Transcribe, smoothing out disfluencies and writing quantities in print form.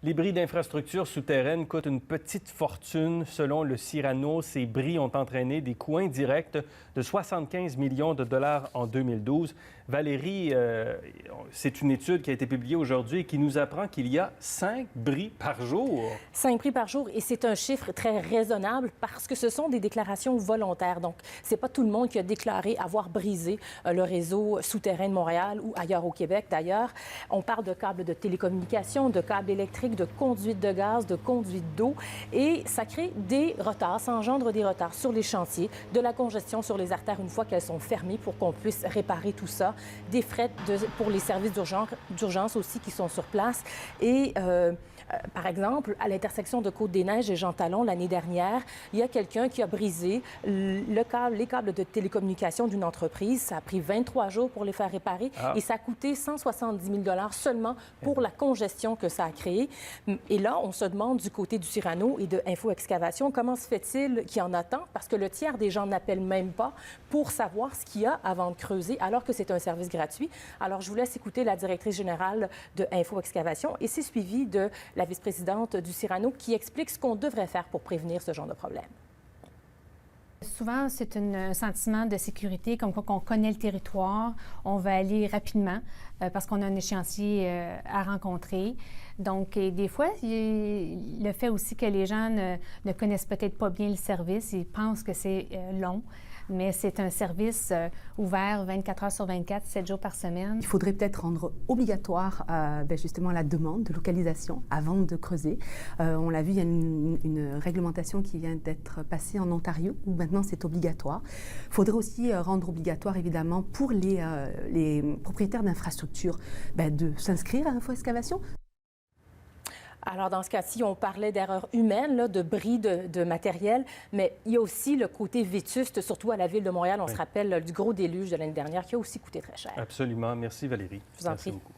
Les bris d'infrastructures souterraines coûtent une petite fortune. Selon le Cyrano, ces bris ont entraîné des coûts indirects de 75 millions de dollars en 2012. Valérie, c'est une étude qui a été publiée aujourd'hui et qui nous apprend qu'il y a 5 bris par jour. 5 bris par jour, et c'est un chiffre très raisonnable parce que ce sont des déclarations volontaires. Donc, c'est pas tout le monde qui a déclaré avoir brisé le réseau souterrain de Montréal ou ailleurs au Québec. D'ailleurs, on parle de câbles de télécommunications, de câbles électriques, de conduites de gaz, de conduites d'eau, et ça crée des retards, ça engendre des retards sur les chantiers, de la congestion sur les artères une fois qu'elles sont fermées pour qu'on puisse réparer tout ça, des frais pour les services d'urgence aussi qui sont sur place. Et par exemple, à l'intersection de Côte-des-Neiges et Jean Talon l'année dernière, il y a quelqu'un qui a brisé les câbles de télécommunication d'une entreprise. Ça a pris 23 jours pour les faire réparer et ça a coûté 170 000 $ seulement pour la congestion que ça a créée. Et là, on se demande du côté du Cyrano et de Info Excavation, comment se fait-il qu'il y en a tant? Parce que le tiers des gens n'appellent même pas pour savoir ce qu'il y a avant de creuser, alors que c'est un service gratuit. Alors, je vous laisse écouter la directrice générale de Info Excavation et c'est suivi de la vice-présidente du Cyrano qui explique ce qu'on devrait faire pour prévenir ce genre de problème. Souvent, c'est un sentiment de sécurité, comme quoi qu'on connaît le territoire, on va aller rapidement parce qu'on a un échéancier à rencontrer. Donc, des fois, le fait aussi que les gens ne connaissent peut-être pas bien le service, ils pensent que c'est long, mais c'est un service ouvert 24 heures sur 24, 7 jours par semaine. Il faudrait peut-être rendre obligatoire justement la demande de localisation avant de creuser. On l'a vu, il y a une réglementation qui vient d'être passée en Ontario, où maintenant c'est obligatoire. Il faudrait aussi rendre obligatoire, évidemment, pour les propriétaires d'infrastructures, de s'inscrire à Info Excavation. Alors, dans ce cas-ci, on parlait d'erreurs humaines, là, de bris de matériel, mais il y a aussi le côté vétuste, surtout à la Ville de Montréal. On se rappelle du gros déluge de l'année dernière qui a aussi coûté très cher. Absolument. Merci, Valérie. Je vous en prie. Merci beaucoup.